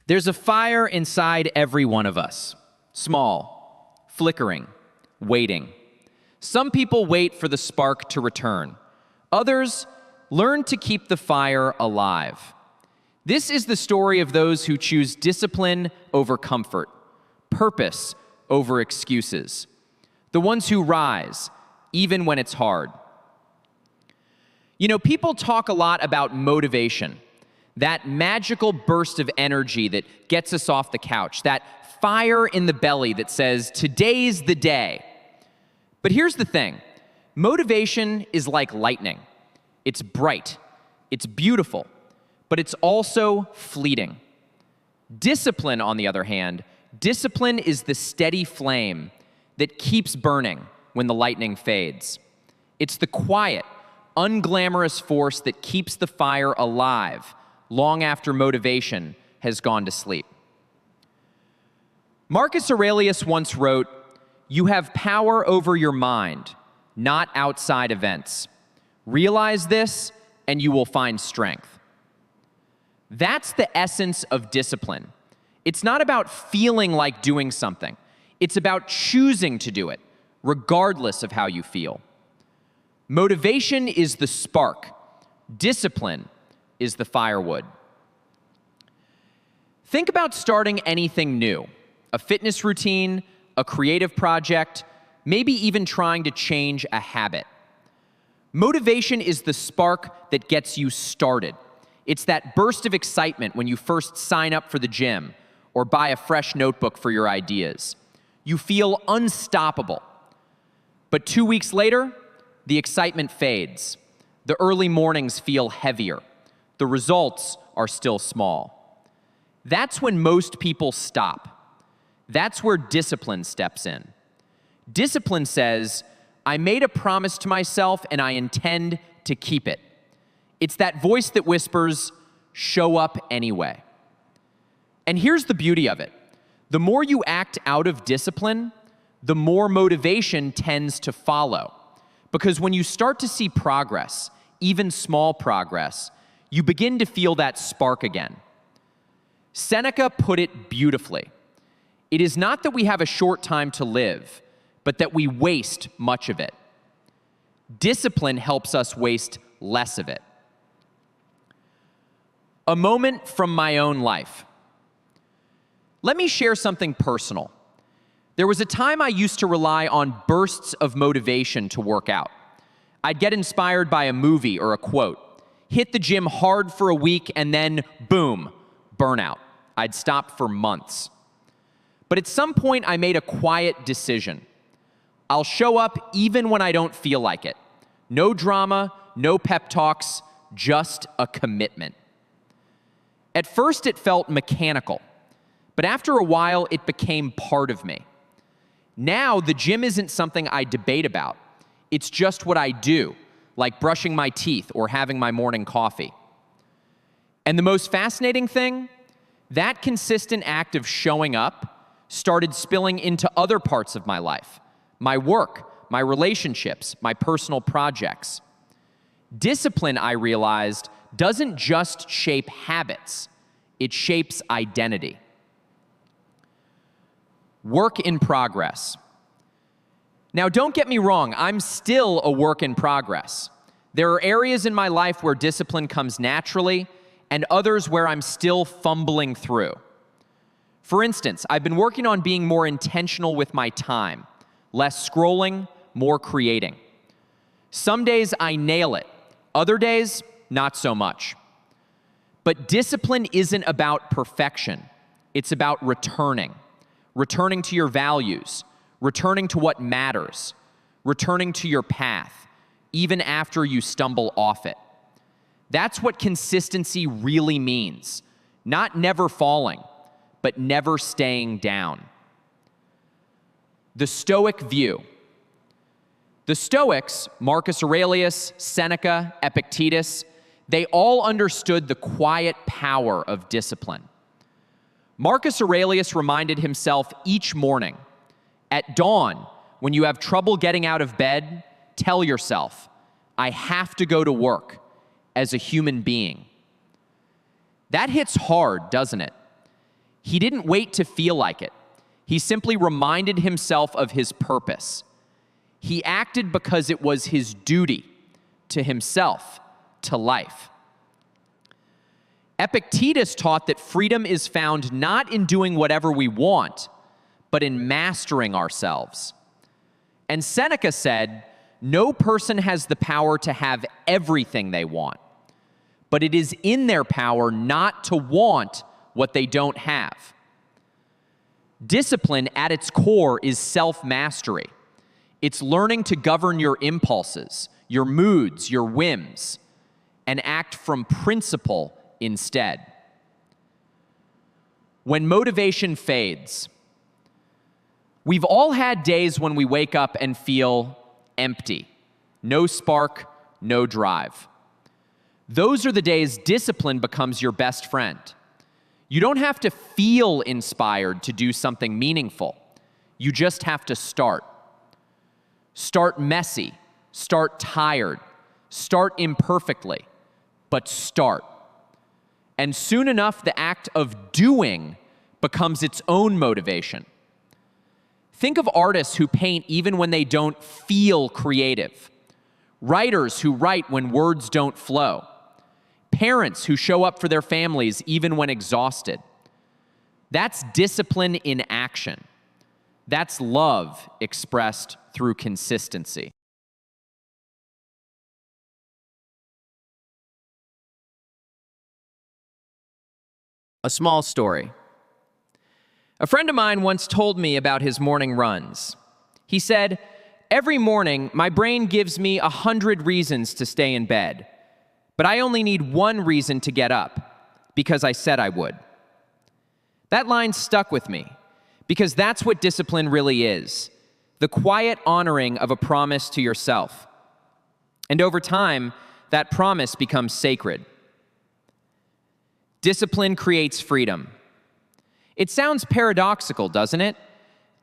There's a fire inside every one of us. Small, flickering, waiting. Some people wait for the spark to return. Others learn to keep the fire alive. This is the story of those who choose discipline over comfort, purpose over excuses. The ones who rise, even when it's hard. You know, people talk a lot about motivation. That magical burst of energy that gets us off the couch, that fire in the belly that says, today's the day. But here's the thing, motivation is like lightning. It's bright, it's beautiful, but it's also fleeting. Discipline, on the other hand, discipline is the steady flame that keeps burning when the lightning fades. It's the quiet, unglamorous force that keeps the fire alive long after motivation has gone to sleep. Marcus Aurelius once wrote, "You have power over your mind, not outside events. Realize this, and you will find strength." That's the essence of discipline. It's not about feeling like doing something. It's about choosing to do it, regardless of how you feel. Motivation is the spark. Discipline is the firewood. Think about starting anything new, a fitness routine, a creative project, maybe even trying to change a habit. Motivation is the spark that gets you started. It's that burst of excitement when you first sign up for the gym or buy a fresh notebook for your ideas. You feel unstoppable. But 2 weeks later, the excitement fades. The early mornings feel heavier. The results are still small. That's when most people stop. That's where discipline steps in. Discipline says, I made a promise to myself and I intend to keep it. It's that voice that whispers, show up anyway. And here's the beauty of it. The more you act out of discipline, the more motivation tends to follow. Because when you start to see progress, even small progress, you begin to feel that spark again. Seneca put it beautifully. It is not that we have a short time to live, but that we waste much of it. Discipline helps us waste less of it. A moment from my own life. Let me share something personal. There was a time I used to rely on bursts of motivation to work out. I'd get inspired by a movie or a quote, hit the gym hard for a week, and then, boom, burnout. I'd stop for months. But at some point, I made a quiet decision. I'll show up even when I don't feel like it. No drama, no pep talks, just a commitment. At first, it felt mechanical, but after a while, it became part of me. Now, the gym isn't something I debate about. It's just what I do, like brushing my teeth or having my morning coffee. And the most fascinating thing, that consistent act of showing up started spilling into other parts of my life, my work, my relationships, my personal projects. Discipline, I realized, doesn't just shape habits, it shapes identity. Work in progress. Now, don't get me wrong, I'm still a work in progress. There are areas in my life where discipline comes naturally, and others where I'm still fumbling through. For instance, I've been working on being more intentional with my time, less scrolling, more creating. Some days I nail it, other days, not so much. But discipline isn't about perfection, it's about returning to your values, returning to what matters, returning to your path, even after you stumble off it. That's what consistency really means. Not never falling, but never staying down. The Stoic view. The Stoics, Marcus Aurelius, Seneca, Epictetus, they all understood the quiet power of discipline. Marcus Aurelius reminded himself each morning, at dawn, when you have trouble getting out of bed, tell yourself, I have to go to work as a human being. That hits hard, doesn't it? He didn't wait to feel like it. He simply reminded himself of his purpose. He acted because it was his duty to himself, to life. Epictetus taught that freedom is found not in doing whatever we want, but in mastering ourselves. And Seneca said, no person has the power to have everything they want, but it is in their power not to want what they don't have. Discipline at its core is self-mastery. It's learning to govern your impulses, your moods, your whims, and act from principle instead. When motivation fades, we've all had days when we wake up and feel empty, no spark, no drive. Those are the days discipline becomes your best friend. You don't have to feel inspired to do something meaningful. You just have to start. Start messy, start tired, start imperfectly, but start. And soon enough, the act of doing becomes its own motivation. Think of artists who paint even when they don't feel creative, writers who write when words don't flow, parents who show up for their families even when exhausted. That's discipline in action. That's love expressed through consistency. A small story. A friend of mine once told me about his morning runs. He said, "Every morning, my brain gives me 100 reasons to stay in bed, but I only need one reason to get up, because I said I would." That line stuck with me, because that's what discipline really is, the quiet honoring of a promise to yourself. And over time, that promise becomes sacred. Discipline creates freedom. It sounds paradoxical, doesn't it?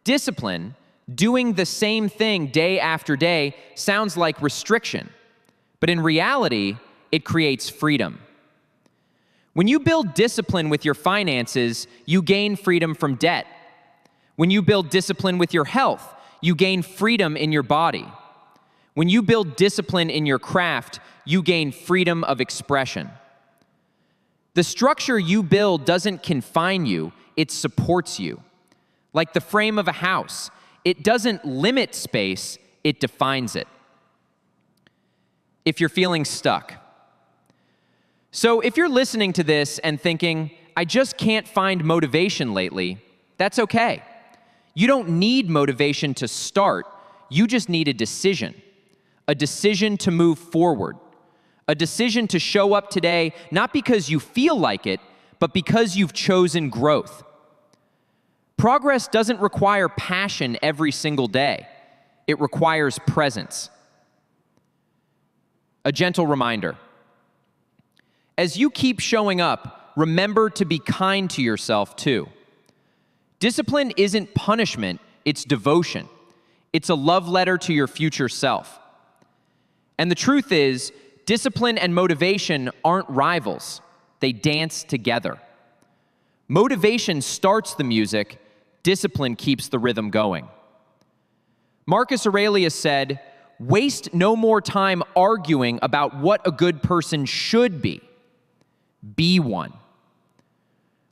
Discipline, doing the same thing day after day, sounds like restriction. But in reality, it creates freedom. When you build discipline with your finances, you gain freedom from debt. When you build discipline with your health, you gain freedom in your body. When you build discipline in your craft, you gain freedom of expression. The structure you build doesn't confine you, it supports you. Like the frame of a house, it doesn't limit space, it defines it. If you're feeling stuck. So if you're listening to this and thinking, I just can't find motivation lately, that's okay. You don't need motivation to start, you just need a decision to move forward. A decision to show up today, not because you feel like it, but because you've chosen growth. Progress doesn't require passion every single day. It requires presence. A gentle reminder. As you keep showing up, remember to be kind to yourself too. Discipline isn't punishment, it's devotion. It's a love letter to your future self. And the truth is, discipline and motivation aren't rivals. They dance together. Motivation starts the music, discipline keeps the rhythm going. Marcus Aurelius said, "Waste no more time arguing about what a good person should be. Be one."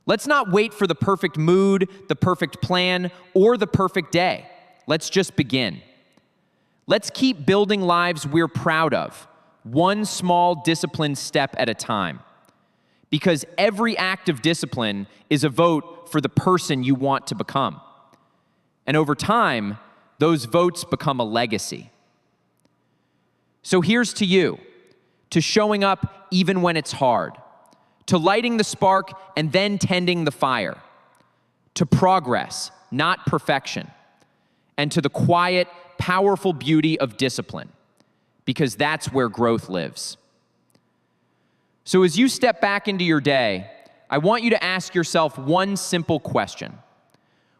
Let's not wait for the perfect mood, the perfect plan, or the perfect day. Let's just begin. Let's keep building lives we're proud of, one small disciplined step at a time. Because every act of discipline is a vote for the person you want to become. And over time, those votes become a legacy. So here's to you, to showing up even when it's hard, to lighting the spark and then tending the fire, to progress, not perfection, and to the quiet, powerful beauty of discipline, because that's where growth lives. So as you step back into your day, I want you to ask yourself one simple question.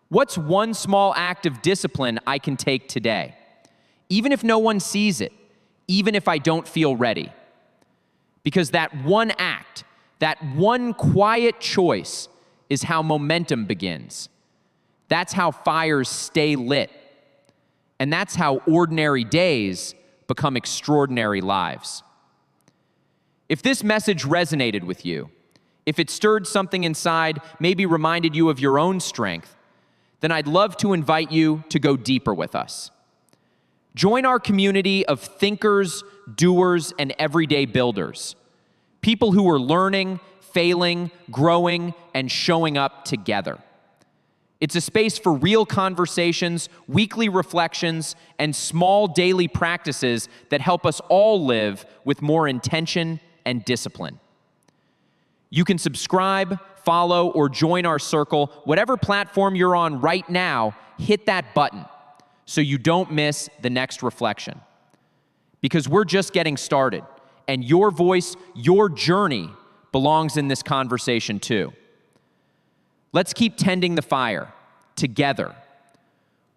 What's one small act of discipline I can take today? Even if no one sees it, even if I don't feel ready. Because that one act, that one quiet choice is how momentum begins. That's how fires stay lit. And that's how ordinary days become extraordinary lives. If this message resonated with you, if it stirred something inside, maybe reminded you of your own strength, then I'd love to invite you to go deeper with us. Join our community of thinkers, doers, and everyday builders. People who are learning, failing, growing, and showing up together. It's a space for real conversations, weekly reflections, and small daily practices that help us all live with more intention and discipline. You can subscribe, follow, or join our circle. Whatever platform you're on right now, hit that button so you don't miss the next reflection. Because we're just getting started, and your voice, your journey belongs in this conversation too. Let's keep tending the fire together.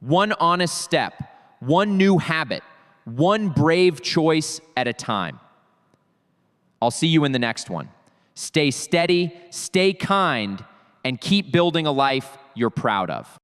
One honest step, one new habit, one brave choice at a time. I'll see you in the next one. Stay steady, stay kind, and keep building a life you're proud of.